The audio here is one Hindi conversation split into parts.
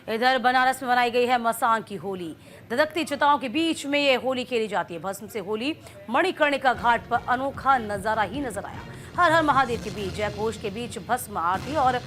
इधर बनारस में बनाई गई है मसान की होली। धधकती चिताओं के बीच में ये होली खेली जाती है। भस्म से होली मणिकर्णिका घाट पर अनोखा नजारा ही नजर आया। हर हर महादेव के बीच जयघोष के बीच भस्म आरती और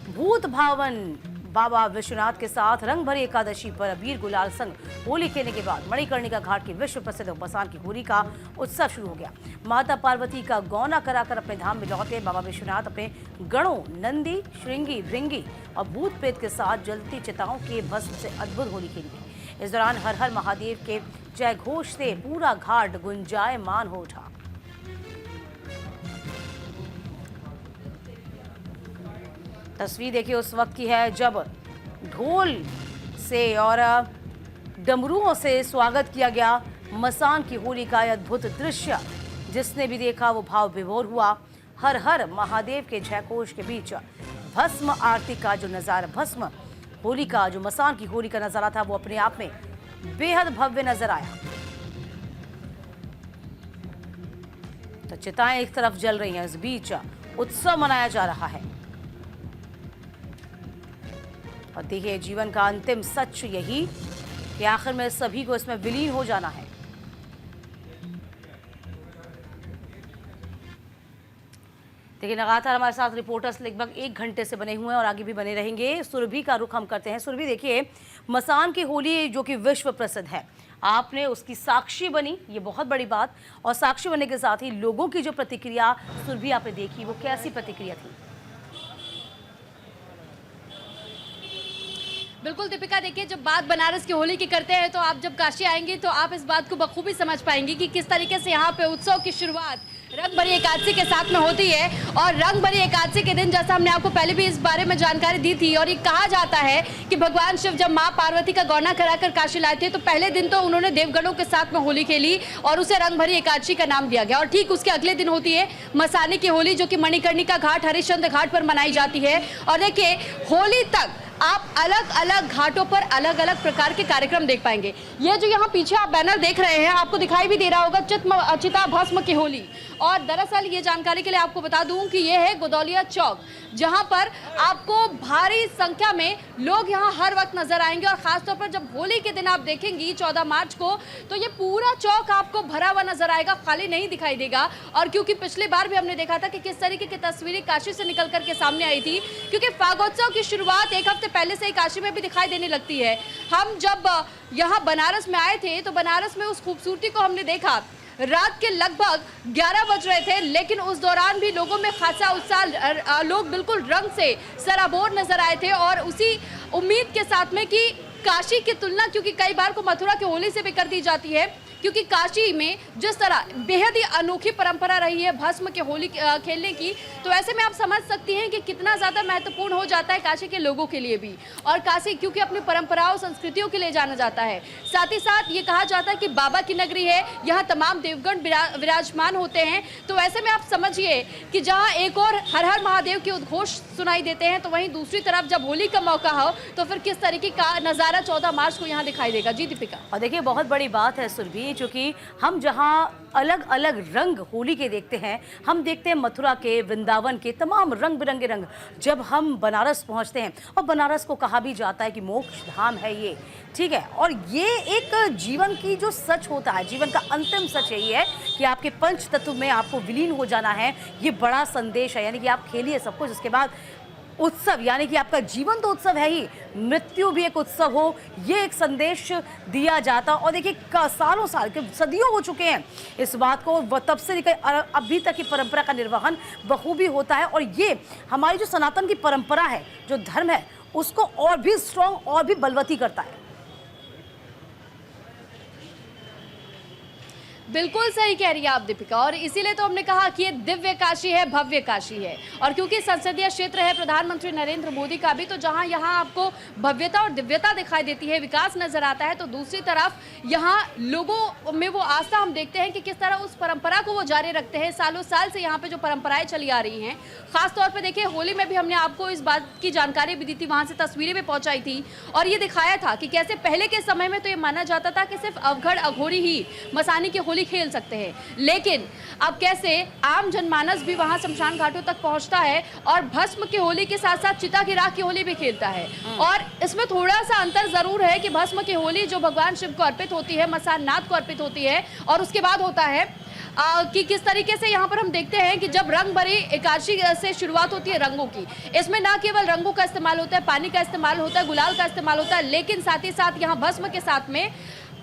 भूत भावन बाबा विश्वनाथ के साथ रंग भरी एकादशी पर अबीर गुलाल संग होली खेलने के बाद मणिकर्णिका घाट की विश्व प्रसिद्ध मसान की होली का उत्सव शुरू हो गया। माता पार्वती का गौना कराकर अपने धाम में लौटे बाबा विश्वनाथ अपने गणों नंदी, श्रृंगी, भृंगी और भूत प्रेत के साथ जलती चिताओं के भस्म से अद्भुत होली खेली गई। इस दौरान हर हर महादेव के जय घोष से पूरा घाट गुंजायमान हो उठा। तस्वीर देखिए उस वक्त की है जब ढोल से और डमरुओं से स्वागत किया गया मसान की होली का अद्भुत दृश्य। जिसने भी देखा वो भाव विभोर हुआ। हर हर महादेव के जयघोष के बीच भस्म आरती का जो नजारा, भस्म होली का जो मसान की होली का नजारा था, वो अपने आप में बेहद भव्य नजर आया। तो चिताएं एक तरफ जल रही हैं, इस बीच उत्सव मनाया जा रहा है। और देखिए जीवन का अंतिम सच यही कि आखिर में सभी को इसमें विलीन हो जाना है। देखिए लगातार हमारे साथ रिपोर्टर्स लगभग 1 घंटे से बने हुए हैं और आगे भी बने रहेंगे। सुरभि का रुख हम करते हैं। सुरभि देखिए मसान की होली जो कि विश्व प्रसिद्ध है, आपने उसकी साक्षी बनी, ये बहुत बड़ी बात। और साक्षी बनने के साथ ही लोगों की जो प्रतिक्रिया सुरभि आपने देखी, वो कैसी प्रतिक्रिया थी? बिल्कुल दीपिका, देखिए जब बात बनारस की होली की करते हैं तो आप जब काशी आएंगे तो आप इस बात को बखूबी समझ पाएंगे कि किस तरीके से यहाँ पे उत्सव की शुरुआत रंग भरी एकादशी के साथ में होती है। और रंग भरी एकादशी के दिन, जैसा हमने आपको पहले भी इस बारे में जानकारी दी थी, और ये कहा जाता है कि भगवान शिव जब माँ पार्वती का गौना कराकर काशी लाए थे तो पहले दिन तो उन्होंने देवगणों के साथ में होली खेली और उसे रंग भरी एकादशी का नाम दिया गया। और ठीक उसके अगले दिन होती है मसानी की होली, जो कि मणिकर्णिका घाट हरिश्चंद्र घाट पर मनाई जाती है। और देखिए होली तक आप अलग अलग घाटों पर अलग अलग प्रकार के कार्यक्रम देख पाएंगे। ये जो यहाँ पीछे आप बैनर देख रहे हैं, आपको दिखाई भी दे रहा होगा चिता भस्म की होली। और दरअसल ये जानकारी के लिए आपको बता दूं कि ये है गोदौलिया चौक, जहां पर आपको भारी संख्या में लोग यहाँ हर वक्त नजर आएंगे। और खासतौर पर जब होली के दिन आप देखेंगी 14 मार्च को, तो ये पूरा चौक आपको भरा हुआ नजर आएगा, खाली नहीं दिखाई देगा। और क्योंकि पिछली बार भी हमने देखा था कि किस तरीके की तस्वीरें काशी से निकल करके सामने आई थी, क्योंकि फागोत्सव की शुरुआत 1 हफ्ते पहले से ही काशी में भी दिखाई देने लगती है। हम जब यहाँ बनारस में आए थे तो बनारस में उस खूबसूरती को हमने देखा। रात के लगभग 11 बज रहे थे, लेकिन उस दौरान भी लोगों में खासा उत्साह, लोग बिल्कुल रंग से सराबोर नजर आए थे। और उसी उम्मीद के साथ में कि काशी की तुलना, क्योंकि कई बार को मथुरा की होली से भी कर दी जाती है, क्योंकि काशी में जिस तरह बेहद ही अनोखी परंपरा रही है भस्म के होली खेलने की, तो ऐसे में आप समझ सकती हैं कि कितना ज़्यादा महत्वपूर्ण हो जाता है काशी के लोगों के लिए भी। और काशी क्योंकि अपनी परंपराओं संस्कृतियों के लिए जाना जाता है, साथ ही साथ ये कहा जाता है कि बाबा की नगरी है, यहाँ तमाम देवगण विराजमान होते हैं। तो ऐसे में आप समझिए कि जहाँ एक और हर हर महादेव के उद्घोष सुनाई देते हैं, तो वहीं दूसरी तरफ जब होली का मौका हो तो फिर किस तरीके का नज़ारा 14 मार्च को यहाँ दिखाई देगा। जी दीपिका। और देखिए बहुत बड़ी बात है सुरभि, क्योंकि हम जहां अलग अलग रंग होली के देखते हैं, हम देखते हैं मथुरा के, वृंदावन के तमाम रंग बिरंगे रंग। जब हम बनारस पहुंचते हैं, और बनारस को कहा भी जाता है कि मोक्ष धाम है ये, ठीक है, और ये एक जीवन की जो सच होता है, जीवन का अंतिम सच यही है कि आपके पंच तत्व में आपको विलीन हो जाना है। ये बड़ा संदेश है, यानी कि आप खेलिए सब कुछ, उसके बाद उत्सव, यानी कि आपका जीवन तो उत्सव है ही, मृत्यु भी एक उत्सव हो, ये एक संदेश दिया जाता। और देखिए सालों साल के सदियों हो चुके हैं इस बात को, तब से लेकर अभी तक की परंपरा का निर्वहन बखूबी होता है। और ये हमारी जो सनातन की परंपरा है, जो धर्म है, उसको और भी स्ट्रॉन्ग और भी बलवती करता है। बिल्कुल सही कह रही है आप दीपिका, और इसीलिए तो हमने कहा कि ये दिव्य काशी है, भव्य काशी है। और क्योंकि संसदीय क्षेत्र है प्रधानमंत्री नरेंद्र मोदी का भी, तो जहां यहाँ आपको भव्यता और दिव्यता दिखाई देती है, विकास नजर आता है, तो दूसरी तरफ यहाँ लोगों में वो आस्था हम देखते हैं कि किस तरह उस परंपरा को वो जारी रखते हैं। सालों साल से यहाँ पे जो परंपराएं चली आ रही हैं, खासतौर पर देखिए होली में भी हमने आपको इस बात की जानकारी भी दी थी, वहां से तस्वीरें भी पहुंचाई थी और ये दिखाया था कि कैसे पहले के समय में तो ये माना जाता था कि सिर्फ अवघड़ अघोरी ही मसानी की होली खेल सकते हैं। लेकिन अब कैसे आम जनमानस भी वहां शमशान घाटों तक पहुंचता है और भस्म की होली के साथ साथ चिता की राख की होली भी खेलता है। और इसमें थोड़ा सा अंतर जरूर है कि भस्म की होली जो भगवान शिव को अर्पित होती है, मसाननाथ को अर्पित होती है, और उसके बाद होता है कि किस तरीके से यहाँ पर हम देखते हैं कि जब रंग भरी एकादशी से शुरुआत होती है रंगों की, इसमें ना केवल रंगों का इस्तेमाल होता है, पानी का इस्तेमाल होता है, गुलाल का इस्तेमाल होता है, लेकिन साथ ही साथ यहाँ भस्म के साथ में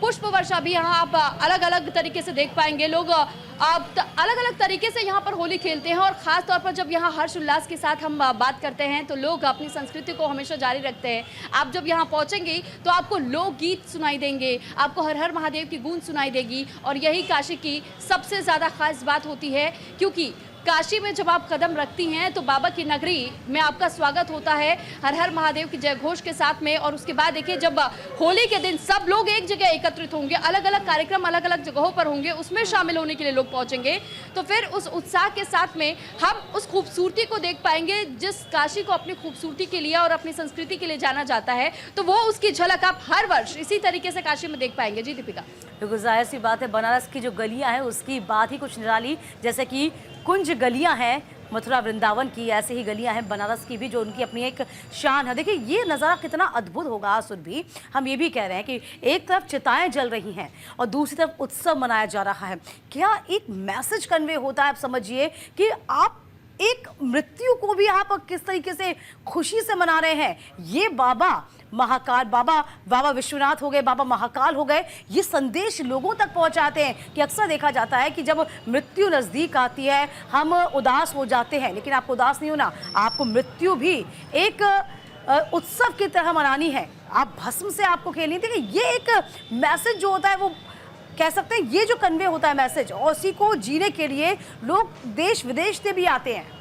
पुष्प वर्षा भी यहाँ आप अलग अलग तरीके से देख पाएंगे। लोग आप अलग अलग तरीके से यहाँ पर होली खेलते हैं और ख़ास तौर पर जब यहाँ हर्ष उल्लास के साथ हम बात करते हैं तो लोग अपनी संस्कृति को हमेशा जारी रखते हैं। आप जब यहाँ पहुँचेंगे तो आपको लोकगीत सुनाई देंगे, आपको हर हर महादेव की गूंज सुनाई देगी, और यही काशी की सबसे ज़्यादा खास बात होती है, क्योंकि काशी में जब आप कदम रखती हैं तो बाबा की नगरी में आपका स्वागत होता है हर हर महादेव की जय घोष के साथ में। और उसके बाद देखिए जब होली के दिन सब लोग एक जगह एकत्रित होंगे, अलग अलग कार्यक्रम अलग अलग जगहों पर होंगे, उसमें शामिल होने के लिए लोग पहुंचेंगे, तो फिर उस उत्साह के साथ में हम उस खूबसूरती को देख पाएंगे जिस काशी को अपनी खूबसूरती के लिए और अपनी संस्कृति के लिए जाना जाता है। तो वो उसकी झलक आप हर वर्ष इसी तरीके से काशी में देख पाएंगे। जी दीपिका। बिल्कुल जाहिर सी बात है, बनारस की जो गलियां हैं उसकी बात ही कुछ निराली, जैसे कि कुंज गलियां हैं मथुरा वृंदावन की, ऐसे ही गलियां हैं बनारस की भी, जो उनकी अपनी एक शान है। देखिए ये नज़ारा कितना अद्भुत होगा सुरभि। हम ये भी कह रहे हैं कि एक तरफ चिताएं जल रही हैं और दूसरी तरफ उत्सव मनाया जा रहा है। क्या एक मैसेज कन्वे होता है, आप समझिए कि आप एक मृत्यु को भी आप किस तरीके से खुशी से मना रहे हैं। ये बाबा महाकाल, बाबा विश्वनाथ हो गए, बाबा महाकाल हो गए, ये संदेश लोगों तक पहुंचाते हैं कि अक्सर देखा जाता है कि जब मृत्यु नज़दीक आती है हम उदास हो जाते हैं, लेकिन आपको उदास नहीं होना, आपको मृत्यु भी एक उत्सव की तरह मनानी है। आप भस्म से आपको खेलनी थी। ये एक मैसेज जो होता है वो कह सकते हैं ये जो कन्वे होता है मैसेज, और उसी को जीने के लिए लोग देश विदेश से भी आते हैं।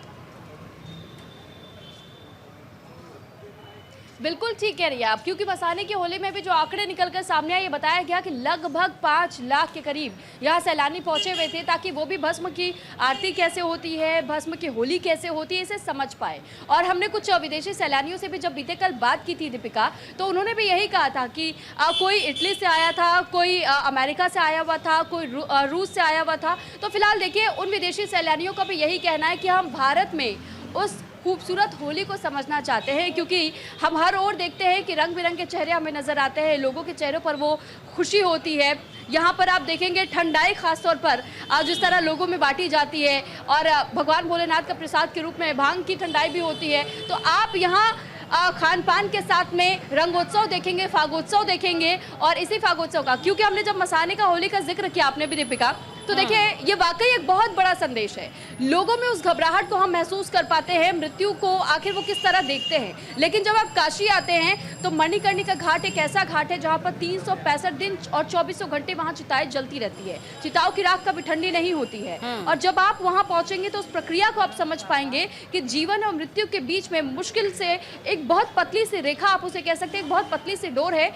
बिल्कुल ठीक कह रही है आप, क्योंकि मसाने की होली में भी जो आंकड़े निकलकर सामने आए, ये बताया गया कि लगभग 5 लाख के करीब यहाँ सैलानी पहुंचे हुए थे, ताकि वो भी भस्म की आरती कैसे होती है, भस्म की होली कैसे होती है, इसे समझ पाए। और हमने कुछ विदेशी सैलानियों से भी जब बीते कल बात की थी दीपिका, तो उन्होंने भी यही कहा था कि कोई इटली से आया था, कोई अमेरिका से आया हुआ था, कोई रूस से आया हुआ था। तो फिलहाल देखिए उन विदेशी सैलानियों का भी यही कहना है कि हम भारत में उस खूबसूरत होली को समझना चाहते हैं, क्योंकि हम हर ओर देखते हैं कि रंग बिरंगे चेहरे हमें नज़र आते हैं, लोगों के चेहरों पर वो खुशी होती है। यहाँ पर आप देखेंगे ठंडाई खास तौर पर जिस तरह लोगों में बांटी जाती है, और भगवान भोलेनाथ का प्रसाद के रूप में भांग की ठंडाई भी होती है। तो आप यहाँ खान पान के साथ में रंगोत्सव देखेंगे, फागोत्सव देखेंगे। और इसी फागोत्सव का, क्योंकि हमने जब मसाने का होली का जिक्र किया, आपने भी दीपिका, तो देखिए ये वाकई एक बहुत बड़ा संदेश है। लोगों में उस घबराहट को हम महसूस कर पाते हैं, मृत्यु को आखिर वो किस तरह देखते हैं। लेकिन जब आप काशी आते हैं तो मणिकर्णिका घाट एक ऐसा घाट है जहाँ पर 365 दिन और 24 घंटे वहाँ चिताएं जलती रहती है। चिताओं की राख कभी ठंडी नहीं होती है। और जब आप वहाँ पहुँचेंगे तो उस प्रक्रिया को आप समझ पाएंगे कि जीवन और मृत्यु के बीच में मुश्किल से एक बहुत पतली सी रेखा, आप उसे कह सकते हैं, एक बहुत पतली सी डोर है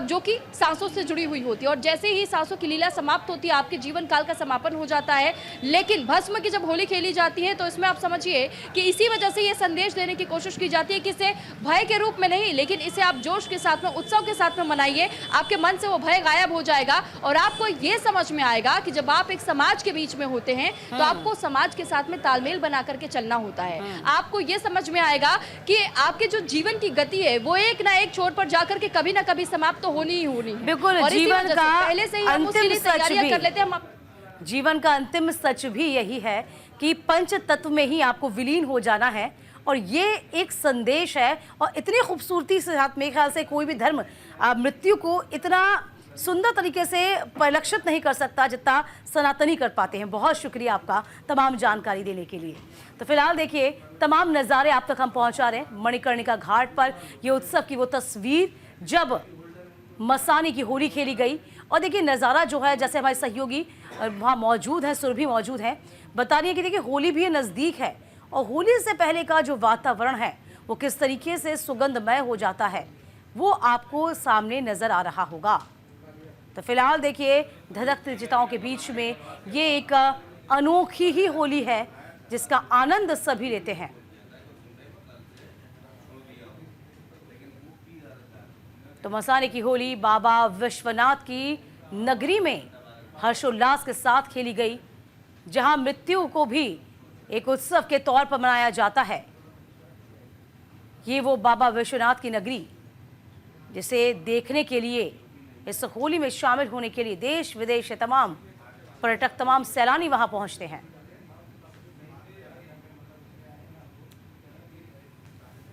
जो कि सांसों से जुड़ी हुई होती है। और जैसे ही सांसों की लीला समाप्त होती है, आपके जीवन काल समापन हो जाता है। लेकिन भस्म की जब होली खेली जाती है तो इसमें आप समझिए कि इसी वजह से ये संदेश देने की कोशिश की जाती है कि इसे भय के रूप में नहीं, लेकिन इसे आप जोश के साथ में, उत्सव के साथ में मनाइए। आपके मन से वो भय गायब हो जाएगा और आपको ये समझ में आएगा कि जब आप एक समाज के बीच में होते हैं तो आपको समाज के साथ में तालमेल बना करके चलना होता है। आपको ये समझ में आएगा कि आपके जो जीवन की गति है वो एक ना एक छोर पर जाकर के कभी ना कभी समाप्त तो होनी ही होनी। बिल्कुल, जीवन का पहले से ही हम उसके लिए तैयारियां कर लेते हैं। जीवन का अंतिम सच भी यही है कि पंच तत्व में ही आपको विलीन हो जाना है, और ये एक संदेश है। और इतनी खूबसूरती से साथ मेरे ख्याल से कोई भी धर्म मृत्यु को इतना सुंदर तरीके से परिलक्षित नहीं कर सकता जितना सनातनी कर पाते हैं। बहुत शुक्रिया आपका तमाम जानकारी देने के लिए। तो फिलहाल देखिए तमाम नज़ारे आप तक हम पहुंचा रहे हैं। मणिकर्णिका घाट पर ये उत्सव की वो तस्वीर जब मसाने की होली खेली गई, और देखिए नज़ारा जो है, जैसे हमारे सहयोगी वहाँ मौजूद है, सुरभि मौजूद है, बता रही है कि देखिए होली भी नज़दीक है और होली से पहले का जो वातावरण है वो किस तरीके से सुगंधमय हो जाता है वो आपको सामने नज़र आ रहा होगा। तो फिलहाल देखिए धधकती चिताओं के बीच में ये एक अनोखी ही होली है जिसका आनंद सभी लेते हैं। तो मसाने की होली बाबा विश्वनाथ की नगरी में हर्षोल्लास के साथ खेली गई, जहां मृत्यु को भी एक उत्सव के तौर पर मनाया जाता है। ये वो बाबा विश्वनाथ की नगरी जिसे देखने के लिए, इस होली में शामिल होने के लिए देश विदेश से तमाम पर्यटक, तमाम सैलानी वहां पहुंचते हैं।